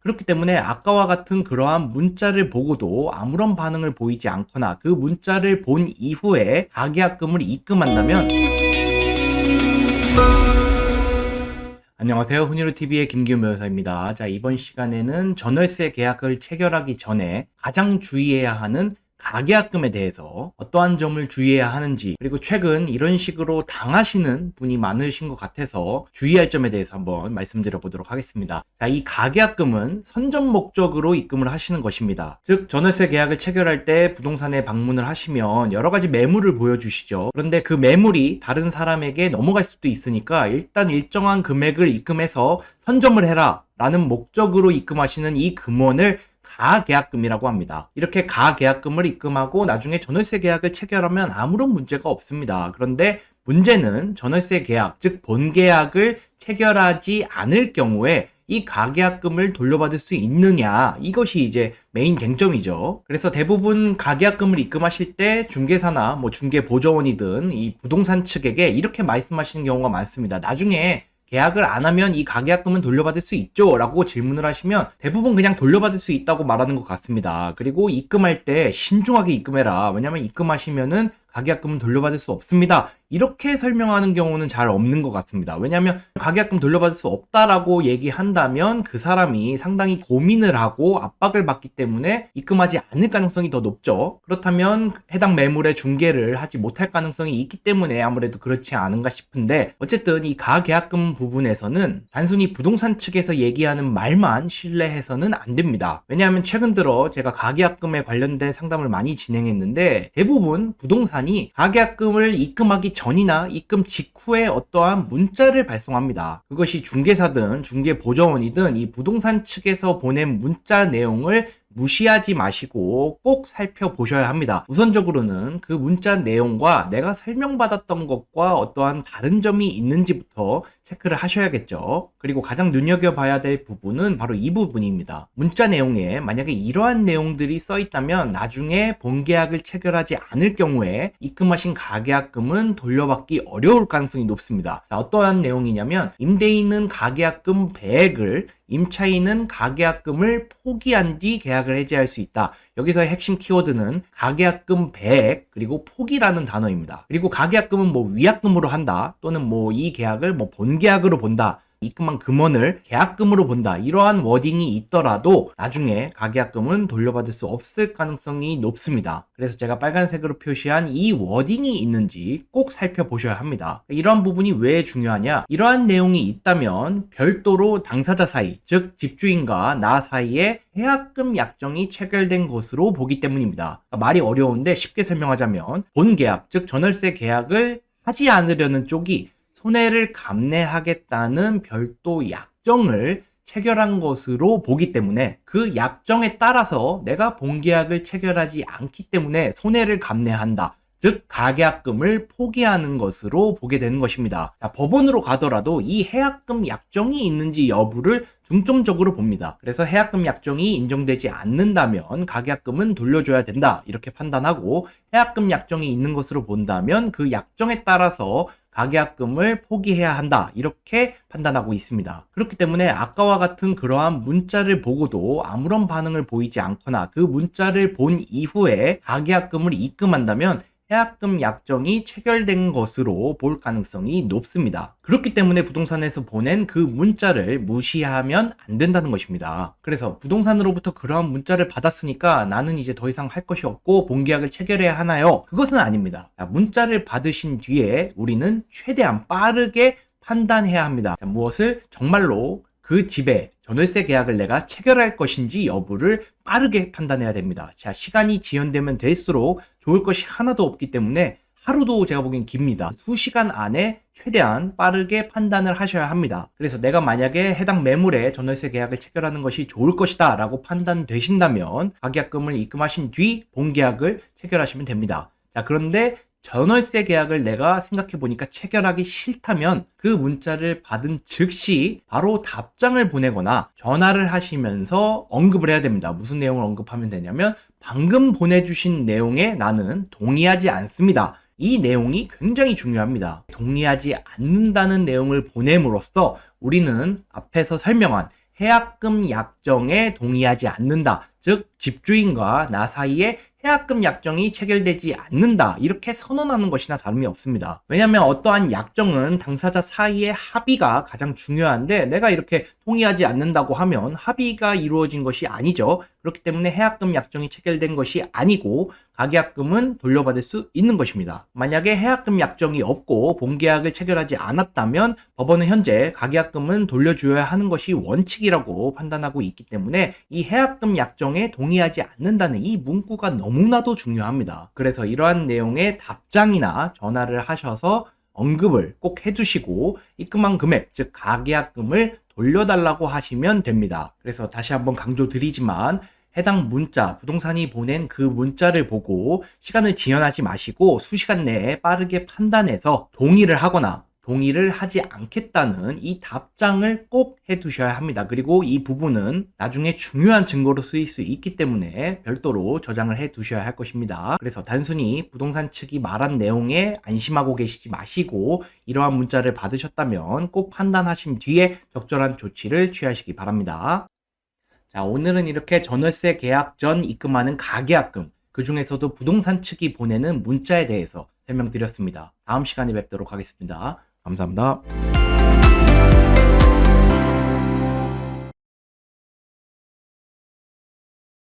그렇기 때문에 아까와 같은 그러한 문자를 보고도 아무런 반응을 보이지 않거나 그 문자를 본 이후에 가계약금을 입금한다면, 안녕하세요. 훈이루TV의 김기훈 변호사입니다. 자, 이번 시간에는 전월세 계약을 체결하기 전에 가장 주의해야 하는 가계약금에 대해서 어떠한 점을 주의해야 하는지, 그리고 최근 이런 식으로 당하시는 분이 많으신 것 같아서 주의할 점에 대해서 한번 말씀드려 보도록 하겠습니다. 자, 이 가계약금은 선전 목적으로 입금을 하시는 것입니다. 즉, 전월세 계약을 체결할 때 부동산에 방문을 하시면 여러 가지 매물을 보여주시죠. 그런데 그 매물이 다른 사람에게 넘어갈 수도 있으니까 일단 일정한 금액을 입금해서 선점을 해라 라는 목적으로 입금하시는 이 금원을 가계약금이라고 합니다. 이렇게 가계약금을 입금하고 나중에 전월세 계약을 체결하면 아무런 문제가 없습니다. 그런데 문제는 전월세 계약, 즉 본계약을 체결하지 않을 경우에 이 가계약금을 돌려받을 수 있느냐, 이것이 이제 메인 쟁점이죠. 그래서 대부분 가계약금을 입금하실 때 중개사나 중개보조원이든 이 부동산 측에게 이렇게 말씀하시는 경우가 많습니다. 나중에 계약을 안 하면 이 가계약금은 돌려받을 수 있죠? 라고 질문을 하시면 대부분 그냥 돌려받을 수 있다고 말하는 것 같습니다. 그리고 입금할 때 신중하게 입금해라. 왜냐면 입금하시면은 가계약금은 돌려받을 수 없습니다. 이렇게 설명하는 경우는 잘 없는 것 같습니다. 왜냐하면 가계약금 돌려받을 수 없다라고 얘기한다면 그 사람이 상당히 고민을 하고 압박을 받기 때문에 입금하지 않을 가능성이 더 높죠. 그렇다면 해당 매물의 중개를 하지 못할 가능성이 있기 때문에 아무래도 그렇지 않은가 싶은데, 어쨌든 이 가계약금 부분에서는 단순히 부동산 측에서 얘기하는 말만 신뢰해서는 안 됩니다. 왜냐하면 최근 들어 제가 가계약금에 관련된 상담을 많이 진행했는데 대부분 부동산이 가계약금을 입금하기 전이나 입금 직후에 어떠한 문자를 발송합니다. 그것이 중개사든 중개보조원이든 이 부동산 측에서 보낸 문자 내용을 무시하지 마시고 꼭 살펴보셔야 합니다. 우선적으로는 그 문자 내용과 내가 설명받았던 것과 어떠한 다른 점이 있는지부터 체크를 하셔야겠죠. 그리고 가장 눈여겨봐야 될 부분은 바로 이 부분입니다. 문자 내용에 만약에 이러한 내용들이 써 있다면 나중에 본계약을 체결하지 않을 경우에 입금하신 가계약금은 돌려받기 어려울 가능성이 높습니다. 자, 어떠한 내용이냐면 임대인은 가계약금 배액을, 임차인은 가계약금을 포기한 뒤 계약을 해지할 수 있다. 여기서의 핵심 키워드는 가계약금 배액 그리고 포기라는 단어입니다. 그리고 가계약금은 위약금으로 한다, 또는 이 계약을 본계약으로 본다, 입금한 금원을 계약금으로 본다, 이러한 워딩이 있더라도 나중에 가계약금은 돌려받을 수 없을 가능성이 높습니다. 그래서 제가 빨간색으로 표시한 이 워딩이 있는지 꼭 살펴보셔야 합니다. 이러한 부분이 왜 중요하냐, 이러한 내용이 있다면 별도로 당사자 사이, 즉 집주인과 나 사이에 계약금 약정이 체결된 것으로 보기 때문입니다. 말이 어려운데 쉽게 설명하자면 본계약, 즉 전월세 계약을 하지 않으려는 쪽이 손해를 감내하겠다는 별도 약정을 체결한 것으로 보기 때문에 그 약정에 따라서 내가 본계약을 체결하지 않기 때문에 손해를 감내한다, 즉 가계약금을 포기하는 것으로 보게 되는 것입니다. 자, 법원으로 가더라도 이 해약금 약정이 있는지 여부를 중점적으로 봅니다. 그래서 해약금 약정이 인정되지 않는다면 가계약금은 돌려줘야 된다, 이렇게 판단하고, 해약금 약정이 있는 것으로 본다면 그 약정에 따라서 가계약금을 포기해야 한다, 이렇게 판단하고 있습니다. 그렇기 때문에 아까와 같은 그러한 문자를 보고도 아무런 반응을 보이지 않거나 그 문자를 본 이후에 가계약금을 입금한다면 해약금 약정이 체결된 것으로 볼 가능성이 높습니다. 그렇기 때문에 부동산에서 보낸 그 문자를 무시하면 안 된다는 것입니다. 그래서 부동산으로부터 그러한 문자를 받았으니까 나는 이제 더 이상 할 것이 없고 본계약을 체결해야 하나요? 그것은 아닙니다. 자, 문자를 받으신 뒤에 우리는 최대한 빠르게 판단해야 합니다. 자, 무엇을 정말로 그 집에 전월세 계약을 내가 체결할 것인지 여부를 빠르게 판단해야 됩니다. 자, 시간이 지연되면 될수록 좋을 것이 하나도 없기 때문에 하루도 제가 보기엔 깁니다. 수시간 안에 최대한 빠르게 판단을 하셔야 합니다. 그래서 내가 만약에 해당 매물에 전월세 계약을 체결하는 것이 좋을 것이다 라고 판단되신다면 가계약금을 입금하신 뒤 본계약을 체결하시면 됩니다. 자, 그런데 전월세 계약을 내가 생각해보니까 체결하기 싫다면 그 문자를 받은 즉시 바로 답장을 보내거나 전화를 하시면서 언급을 해야 됩니다. 무슨 내용을 언급하면 되냐면, 방금 보내주신 내용에 나는 동의하지 않습니다. 이 내용이 굉장히 중요합니다. 동의하지 않는다는 내용을 보냄으로써 우리는 앞에서 설명한 해약금 약정에 동의하지 않는다. 즉 집주인과 나 사이에 해약금 약정이 체결되지 않는다. 이렇게 선언하는 것이나 다름이 없습니다. 왜냐하면 어떠한 약정은 당사자 사이의 합의가 가장 중요한데 내가 이렇게 동의하지 않는다고 하면 합의가 이루어진 것이 아니죠. 그렇기 때문에 해약금 약정이 체결된 것이 아니고 가계약금은 돌려받을 수 있는 것입니다. 만약에 해약금 약정이 없고 본계약을 체결하지 않았다면 법원은 현재 가계약금은 돌려줘야 하는 것이 원칙이라고 판단하고 있기 때문에 이 해약금 약정에 동의하지 않는다는 이 문구가 너무나도 중요합니다. 그래서 이러한 내용의 답장이나 전화를 하셔서 언급을 꼭 해주시고 입금한 금액, 즉 가계약금을 돌려달라고 하시면 됩니다. 그래서 다시 한번 강조드리지만 해당 문자, 부동산이 보낸 그 문자를 보고 시간을 지연하지 마시고 수시간 내에 빠르게 판단해서 동의를 하거나 동의를 하지 않겠다는 이 답장을 꼭 해두셔야 합니다. 그리고 이 부분은 나중에 중요한 증거로 쓰일 수 있기 때문에 별도로 저장을 해두셔야 할 것입니다. 그래서 단순히 부동산 측이 말한 내용에 안심하고 계시지 마시고 이러한 문자를 받으셨다면 꼭 판단하신 뒤에 적절한 조치를 취하시기 바랍니다. 자, 오늘은 이렇게 전월세 계약 전 입금하는 가계약금, 그 중에서도 부동산 측이 보내는 문자에 대해서 설명드렸습니다. 다음 시간에 뵙도록 하겠습니다. 감사합니다.